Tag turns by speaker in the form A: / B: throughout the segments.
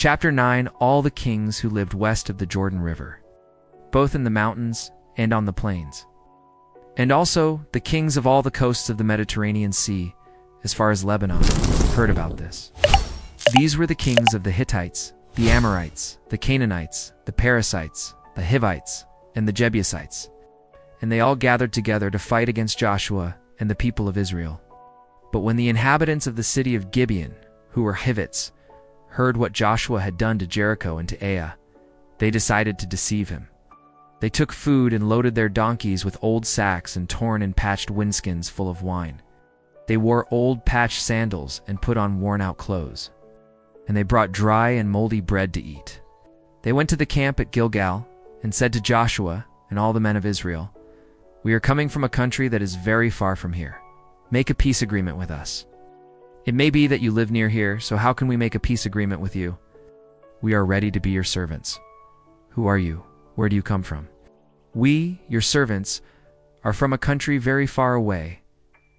A: Chapter 9. All the kings who lived west of the Jordan River, both in the mountains and on the plains, and also the kings of all the coasts of the Mediterranean Sea, as far as Lebanon, heard about this. These were the kings of the Hittites, the Amorites, the Canaanites, the Perizzites, the Hivites, and the Jebusites, and they all gathered together to fight against Joshua and the people of Israel. But when the inhabitants of the city of Gibeon, who were Hivites, heard what Joshua had done to Jericho and to Ai, they decided to deceive him. They took food and loaded their donkeys with old sacks and torn and patched wineskins full of wine. They wore old patched sandals and put on worn-out clothes. And they brought dry and moldy bread to eat. They went to the camp at Gilgal and said to Joshua and all the men of Israel, "We are coming from a country that is very far from here. Make a peace agreement with us. It may be that you live near here, so how can we make a peace agreement with you? We are ready to be your servants." "Who are you? Where do you come from?" "We, your servants, are from a country very far away,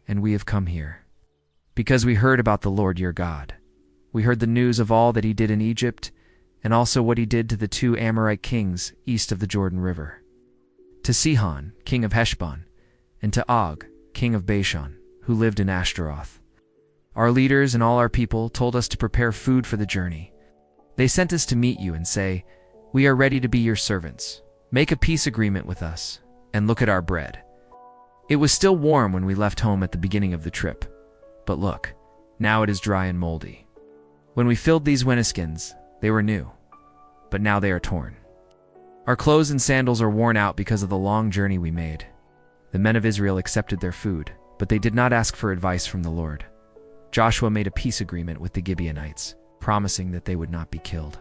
A: and we have come here because we heard about the Lord your God. We heard the news of all that he did in Egypt, and also what he did to the 2 Amorite kings east of the Jordan River, to Sihon, king of Heshbon, and to Og, king of Bashan, who lived in Ashtaroth. Our leaders and all our people told us to prepare food for the journey. They sent us to meet you and say, 'We are ready to be your servants. Make a peace agreement with us, and look at our bread.' It was still warm when we left home at the beginning of the trip, but look, now it is dry and moldy. When we filled these wineskins, they were new, but now they are torn. Our clothes and sandals are worn out because of the long journey we made." The men of Israel accepted their food, but they did not ask for advice from the Lord. Joshua made a peace agreement with the Gibeonites, promising that they would not be killed.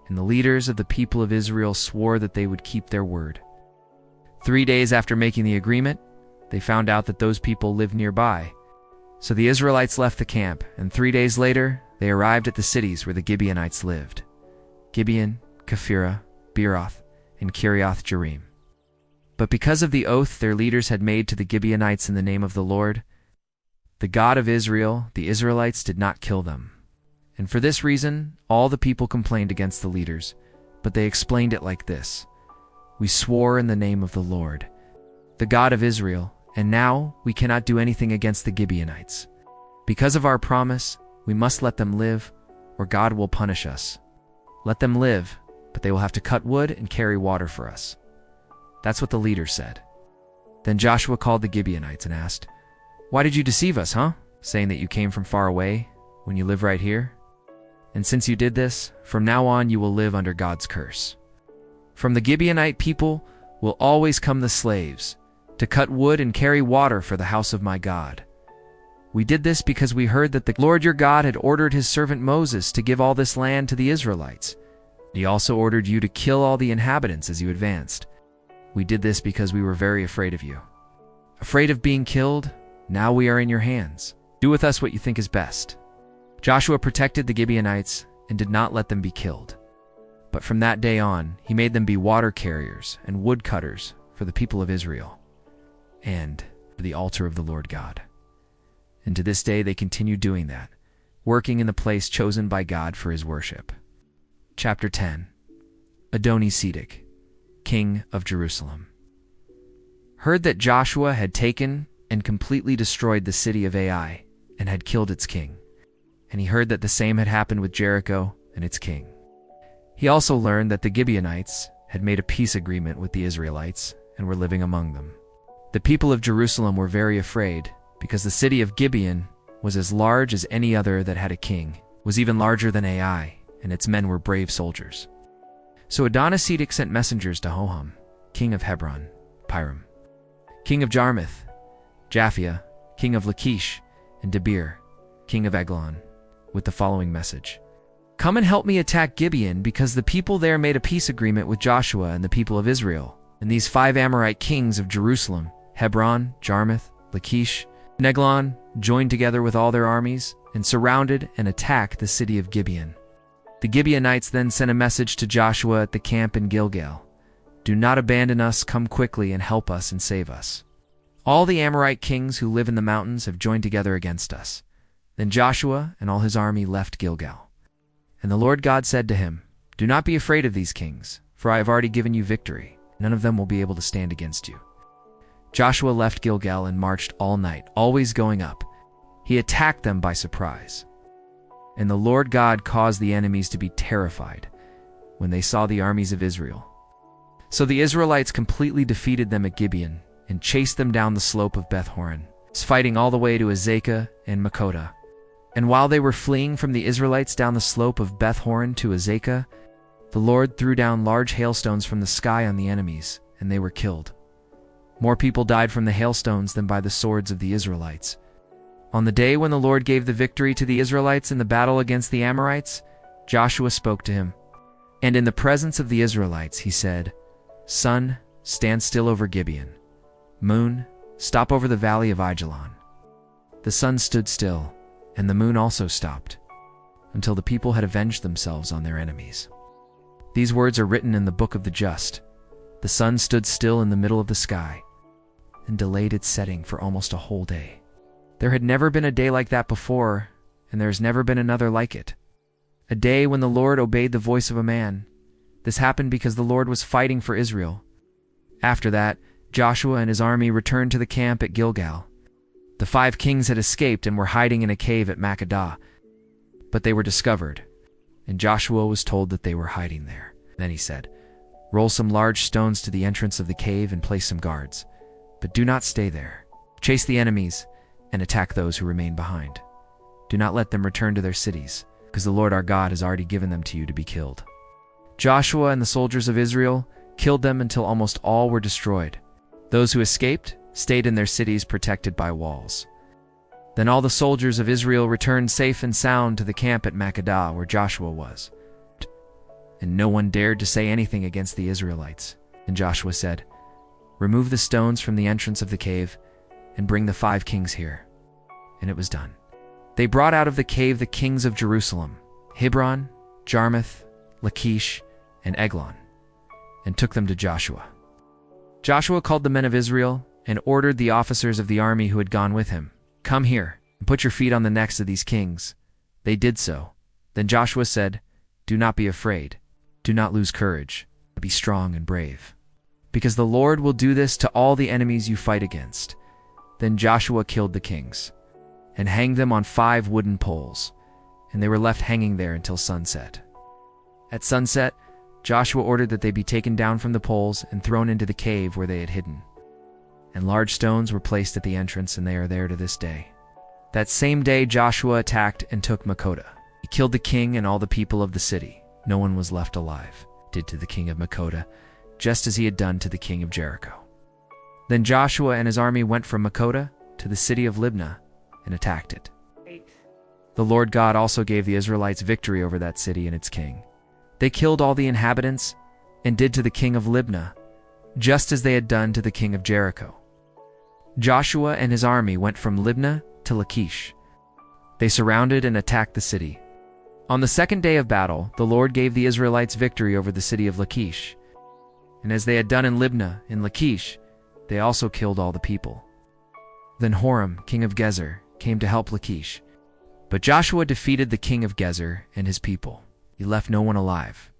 A: And the leaders of the people of Israel swore that they would keep their word. 3 days after making the agreement, they found out that those people lived nearby. So the Israelites left the camp, and 3 days later, they arrived at the cities where the Gibeonites lived: Gibeon, Kephirah, Beeroth, and Kiriath Jearim. But because of the oath their leaders had made to the Gibeonites in the name of the Lord, the God of Israel, the Israelites did not kill them. And for this reason, all the people complained against the leaders, but they explained it like this: "We swore in the name of the Lord, the God of Israel, and now we cannot do anything against the Gibeonites. Because of our promise, we must let them live, or God will punish us. Let them live, but they will have to cut wood and carry water for us." That's what the leader said. Then Joshua called the Gibeonites and asked, "Why did you deceive us, saying that you came from far away when you live right here? And since you did this, from now on you will live under God's curse. From the Gibeonite people will always come the slaves, to cut wood and carry water for the house of my God. We did this because we heard that the Lord your God had ordered his servant Moses to give all this land to the Israelites. He also ordered you to kill all the inhabitants as you advanced. We did this because we were very afraid of you. Afraid of being killed? Now we are in your hands. Do with us what you think is best." Joshua protected the Gibeonites and did not let them be killed. But from that day on, he made them be water carriers and wood cutters for the people of Israel, and for the altar of the Lord God. And to this day they continue doing that, working in the place chosen by God for his worship. Chapter 10. Adoni-Sedek, king of Jerusalem, heard that Joshua had taken and completely destroyed the city of Ai and had killed its king. And he heard that the same had happened with Jericho and its king. He also learned that the Gibeonites had made a peace agreement with the Israelites and were living among them. The people of Jerusalem were very afraid, because the city of Gibeon was as large as any other that had a king, was even larger than Ai, and its men were brave soldiers. So Adoni-Sedek sent messengers to Hoham, king of Hebron, Piram, king of Jarmuth, Japhia, king of Lachish, and Debir, king of Eglon, with the following message: "Come and help me attack Gibeon, because the people there made a peace agreement with Joshua and the people of Israel. And these 5 Amorite kings of Jerusalem, Hebron, Jarmuth, Lachish, and Eglon, joined together with all their armies and surrounded and attacked the city of Gibeon." The Gibeonites then sent a message to Joshua at the camp in Gilgal: "Do not abandon us, come quickly and help us and save us. All the Amorite kings who live in the mountains have joined together against us." Then Joshua and all his army left Gilgal. And the Lord God said to him, "Do not be afraid of these kings, for I have already given you victory. None of them will be able to stand against you." Joshua left Gilgal and marched all night, always going up. He attacked them by surprise. And the Lord God caused the enemies to be terrified when they saw the armies of Israel. So the Israelites completely defeated them at Gibeon and chased them down the slope of Beth-horon, fighting all the way to Azekah and Makkedah. And while they were fleeing from the Israelites down the slope of Beth-horon to Azekah, the Lord threw down large hailstones from the sky on the enemies, and they were killed. More people died from the hailstones than by the swords of the Israelites. On the day when the Lord gave the victory to the Israelites in the battle against the Amorites, Joshua spoke to him. And in the presence of the Israelites he said, "Sun, stand still over Gibeon. Moon, stop over the valley of Ajalon." The sun stood still, and the moon also stopped, until the people had avenged themselves on their enemies. These words are written in the book of the just. The sun stood still in the middle of the sky and delayed its setting for almost a whole day. There had never been a day like that before, and there has never been another like it. A day when the Lord obeyed the voice of a man. This happened because the Lord was fighting for Israel. After that, Joshua and his army returned to the camp at Gilgal. The 5 kings had escaped and were hiding in a cave at Makkedah, but they were discovered, and Joshua was told that they were hiding there. Then he said, "Roll some large stones to the entrance of the cave and place some guards, but do not stay there. Chase the enemies and attack those who remain behind. Do not let them return to their cities, because the Lord our God has already given them to you to be killed." Joshua and the soldiers of Israel killed them until almost all were destroyed. Those who escaped stayed in their cities protected by walls. Then all the soldiers of Israel returned safe and sound to the camp at Makkedah where Joshua was. And no one dared to say anything against the Israelites. And Joshua said, "Remove the stones from the entrance of the cave and bring the 5 kings here." And it was done. They brought out of the cave the kings of Jerusalem, Hebron, Jarmuth, Lachish, and Eglon, and took them to Joshua. Joshua called the men of Israel and ordered the officers of the army who had gone with him, "Come here and put your feet on the necks of these kings." They did so. Then Joshua said, "Do not be afraid. Do not lose courage. Be strong and brave, because the Lord will do this to all the enemies you fight against." Then Joshua killed the kings and hanged them on 5 wooden poles, and they were left hanging there until sunset. At sunset, Joshua ordered that they be taken down from the poles and thrown into the cave where they had hidden. And large stones were placed at the entrance, and they are there to this day. That same day Joshua attacked and took Makkedah. He killed the king and all the people of the city. No one was left alive. Did to the king of Makkedah, just as he had done to the king of Jericho. Then Joshua and his army went from Makkedah to the city of Libnah and attacked it. The Lord God also gave the Israelites victory over that city and its king. They killed all the inhabitants and did to the king of Libnah, just as they had done to the king of Jericho. Joshua and his army went from Libnah to Lachish. They surrounded and attacked the city. On the second day of battle, the Lord gave the Israelites victory over the city of Lachish. And as they had done in Libnah, in Lachish, they also killed all the people. Then Horam, king of Gezer, came to help Lachish. But Joshua defeated the king of Gezer and his people. He left no one alive.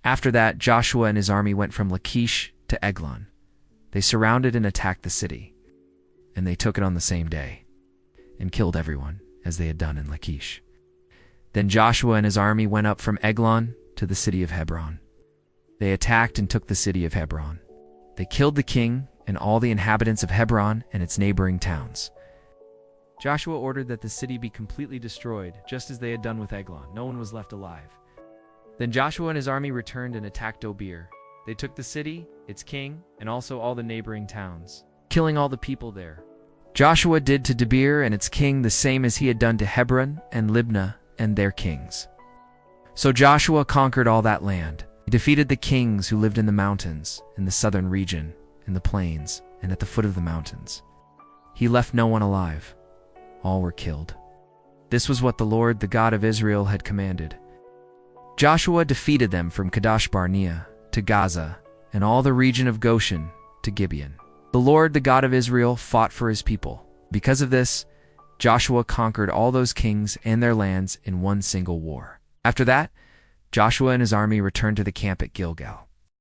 A: After that, Joshua and his army went from Lachish to Eglon. They surrounded and attacked the city, and they took it on the same day, and killed everyone, as they had done in Lachish. Then Joshua and his army went up from Eglon to the city of Hebron. They attacked and took the city of Hebron. They killed the king and all the inhabitants of Hebron and its neighboring towns. Joshua ordered that the city be completely destroyed, just as they had done with Eglon. No one was left alive. Then Joshua and his army returned and attacked Debir. They took the city, its king, and also all the neighboring towns, killing all the people there. Joshua did to Debir and its king the same as he had done to Hebron and Libnah and their kings. So Joshua conquered all that land. He defeated the kings who lived in the mountains, in the southern region, in the plains, and at the foot of the mountains. He left no one alive. All were killed. This was what the Lord, the God of Israel, had commanded. Joshua defeated them from Kadesh Barnea to Gaza, and all the region of Goshen to Gibeon. The Lord, the God of Israel, fought for his people. Because of this, Joshua conquered all those kings and their lands in one single war. After that, Joshua and his army returned to the camp at Gilgal.